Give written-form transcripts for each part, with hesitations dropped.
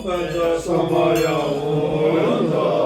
반자 사마야 온다.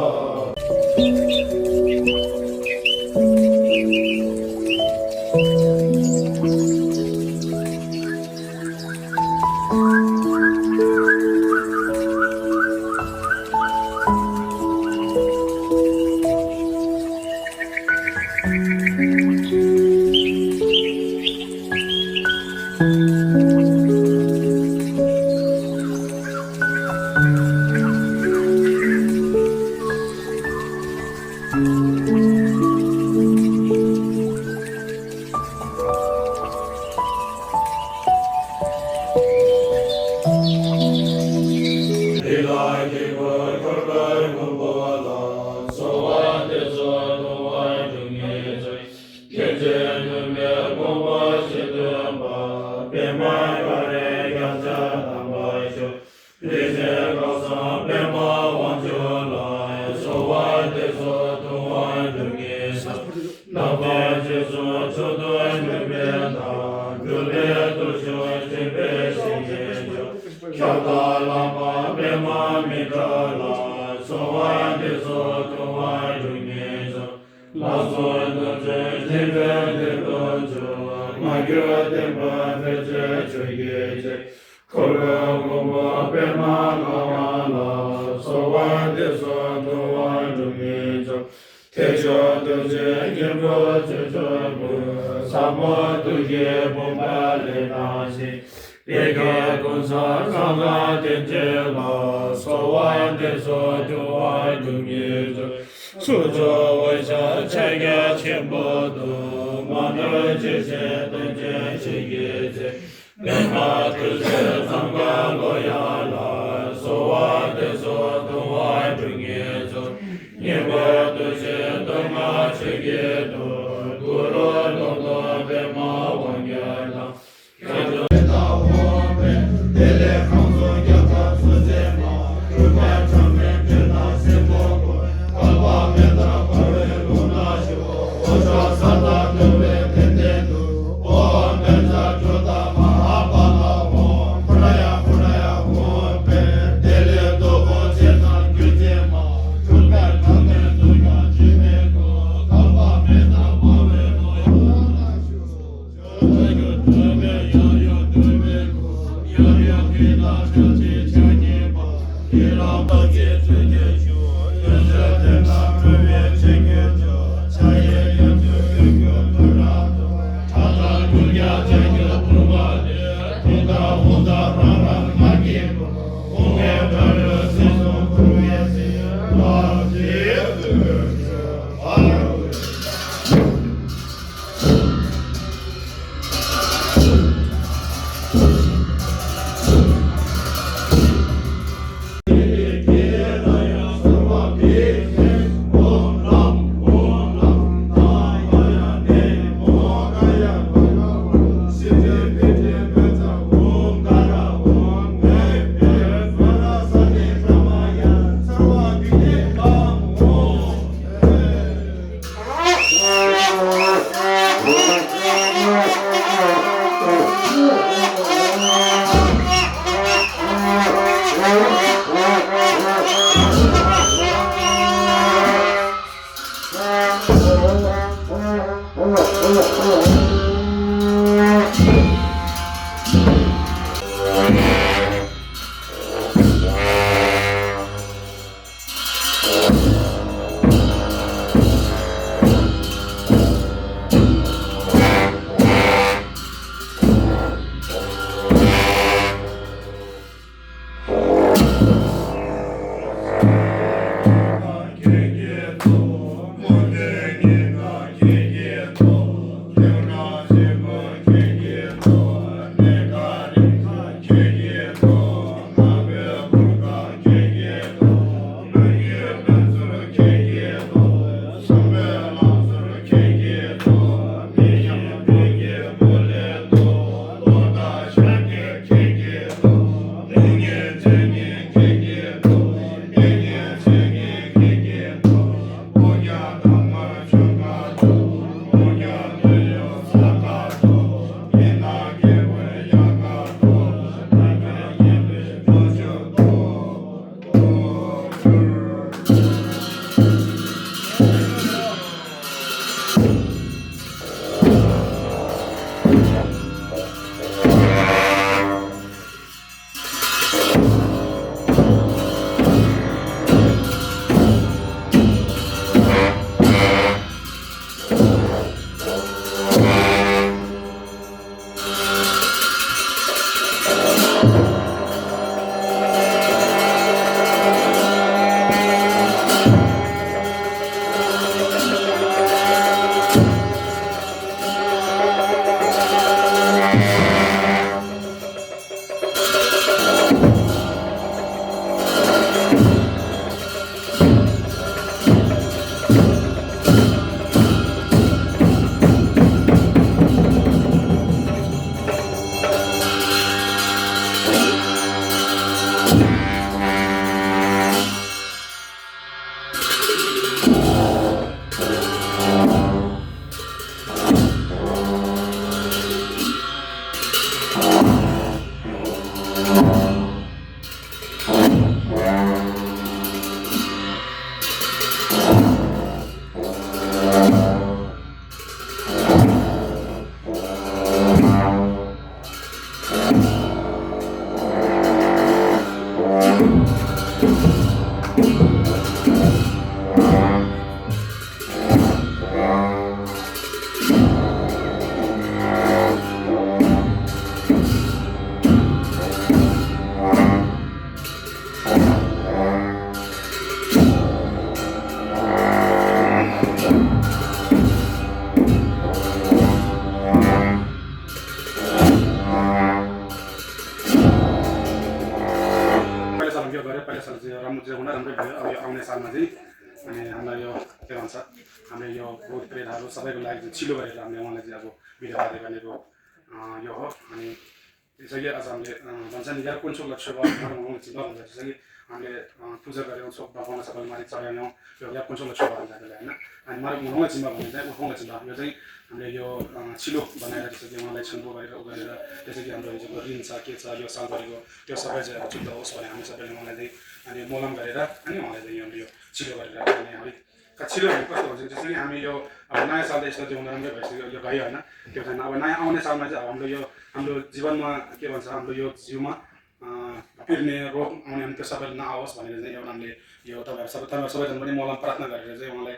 अनि हामीलाई यो के भन्छ हामीले यो भूत प्रेतहरू सबैको लागि चिलो गरेर हामीले उहाँलाई चाहिँ अब बिदा बाध्य गर्नेको यो हो। अनि त्यसैले आज हामीले भन्छ नि यार कुन लक्ष्य भयो चिन्ता हुन्छ त्यसैले हामीले पूजा गऱ्यौँ चोक भगवान सबैलाई माथि चढायौँ यो या कुन लक्ष्य भयो हामीलाई होइन। अनि मारो उहाँलाई चिन्ता भने चाहिँ उहाँलाई चिन्ता यो चाहिँ हामीले यो चिलो बनाएर त्यसै कि उहाँलाई छन्को गरेर उ गरेर त्यसै कि हाम्रो हिजोको ऋण छ के छ यो साल गरेको त्यो सबै चाहिँ अब शुद्ध होस् भने हामी सबैले उहाँलाई चाहिँ अनि मोलम गरेर अनि उहाँलाई चाहिँ यो चिलो गरेर अनि अलिक चिलो भने कस्तो हुन्छ जस्तो कि हामी यो अब नयाँ साल यस्तो चाहिँ राम्रो भइसक्यो यो गयो होइन त्यो छैन। अब नयाँ आउने सालमा चाहिँ अब हाम्रो जीवनमा के भन्छ हाम्रो यो जिउमा पिर्ने रोग आउने अनि त्यो सबैले नआओस् भनेर चाहिँ एउटा हामीले यो तपाईँहरू सबैजना पनि मोलम प्रार्थना गरेर चाहिँ उहाँलाई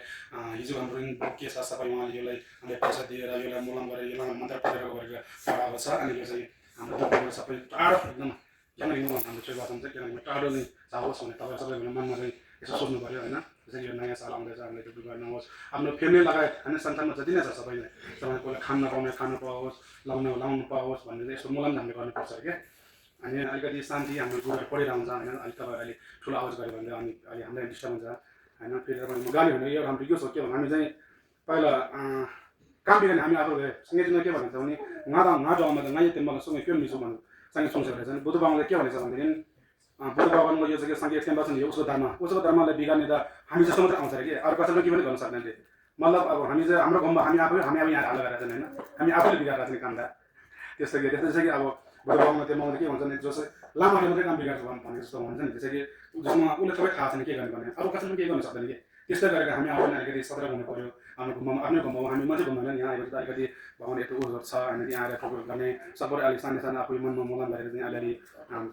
हिजो हाम्रो ऋण के छ सबै उहाँले यसलाई हामीले पैसा दिएर यसलाई मोलम गरेर यसलाई मन्त्र पढेर गरेर पढाएको छ। अनि यो चाहिँ हाम्रो तपाईँहरू सबै टाढो एकदम किन हिँड्नु हाम्रो चाहिँ गर्छौँ चाहिँ किनभने टाढो नै जाओस् भने तपाईँहरू सबैजना मनमा चाहिँ यसो सोच्नु पऱ्यो होइन। त्यसरी यो नयाँ साल आउँदैछ हामीले त्यो बिगार नहोस् आफ्नो फ्यामिली लगायत होइन संसारमा जति नै छ सबैले तपाईँकोलाई खान नपाउने खानु पाओस् लाउनु पाओस् भनेर चाहिँ यस्तो मोलम हामीले गर्नुपर्छ क्या। अनि अलिकति शान्ति हाम्रो गुरुहरू पढिरहन्छ होइन अलिक तपाईँहरू अहिले ठुलो आवाज गऱ्यो भने अनि अहिले हामीलाई डिस्टर्ब हुन्छ होइन। फेरि तपाईँको गाली भने यो हाम्रो के छ के भन्नु हामी चाहिँ पहिला काम बिगार्ने हामी आफू सँगैसँग के भन्छ भने नगा जाउँमा त नयाँ मलाई सँगै के मिल्छु भन्नु सँगै सोचेर चाहिँ बुद्ध बाबाले के भनेछ भनेदेखि बुद्ध बाबाको यो चाहिँ सँगै एकछिन बस्छ नि उसको धर्मलाई बिगार्ने त हामी जस्तो मात्रै आउँछ अरे कि अरू कसैले के पनि गर्न सक्दैन कि मतलब अब हामी चाहिँ हाम्रो गाउँमा हामी अब यहाँ हाल्नु गरेर चाहिँ होइन हामी आफैले बिगारेर चाहिँ काम त त्यस्तै कि अब बुद्ध बाबामा त्यो मलाई के भन्छ भने जो चाहिँ लामाले मात्रै काम बिगार्छ भने जस्तो भन्छ नि त्यसै कि जसमा उसले सबै थाहा छैन के गर्नुपर्ने अरू कसैले केही गर्न सक्दैन कि त्यस्तै गरेर हामी आफैले अलिकति सतर्क हुनु पऱ्यो। आफ्नो घुममा आफ्नै घुममा हामी मान्छे घुम्दैन यहाँ आएपछि अलिकति भगवान् यस्तो उर्वर छ होइन यहाँ आएर ठोकर गर्ने सबै अलिक सानो आफू मनमा मोलम गरेर चाहिँ अलिअलि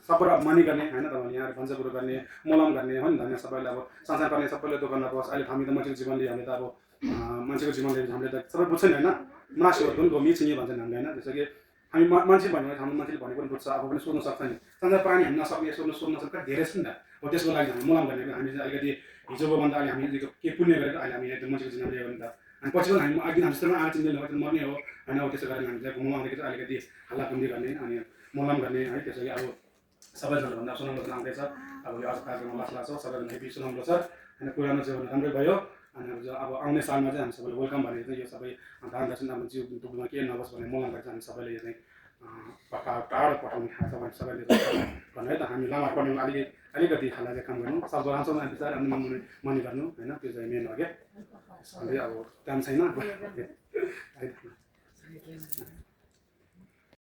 सबै मानी गर्ने होइन तपाईँले यहाँ भन्छ कुरो गर्ने मोलम गर्ने हो नि धन्य सबैले अब संसार पर्ने सबैले दोकान नबोस् अहिले हामी त मान्छेको जीवनले हामीले त अब मान्छेको जीवनले हामीले त सबै बुझ्छ नि होइन मासुहरू पनि घुमी छिनी भन्छन् हामीले होइन। जस्तो कि हामी मान्छे भन्यो हाम्रो मान्छेले भनेको पनि बुझ्छ आफू पनि सोध्नु सक्छ नि संसार प्राणी हामी नसक्ने सोध्न सक्छ धेरै छ नि त हो। त्यसको लागि हामी मोलम गर्ने हामी चाहिँ अलिकति हिजोको भन्दा अहिले हामी के पुण्य गरेर अहिले हामी एकदम मान्छेको जीवन लियो भने त अनि पछि पनि हामी अघि हामी जस्तोमा आएर चिन्दैन मर्ने हो होइन। अब त्यसो गरेर हामीले घुम्नु आउँदाखेरि चाहिँ अलिकति हल्लाखुन्दी गर्ने अनि मोलम गर्ने है। त्यसरी अब सबैजना भन्दा सुनौलो आउँदैछ अब यो आज कार्यक्रममा लास्ट लाग्छ सबैजना हेपी सुनौलो छ होइन पुरानो चाहिँ राम्रै भयो। अनि अब आउने सालमा चाहिँ हामी सबैले वेलकम भनेर चाहिँ यो सबै दान दर्शन हाम्रो जिउ दुःखमा के नहोस् भन्ने मोलम गरेर हामी सबैले यो चाहिँ टाढो पठाउने सबैले भन्नु है त हामी लामा पढ्ने अलिकति खाला चाहिँ काम गर्नु सब राम्रोसँग विचार अनि मनी गर्नु होइन त्यो चाहिँ मेन हो क्या। अब काम छैन।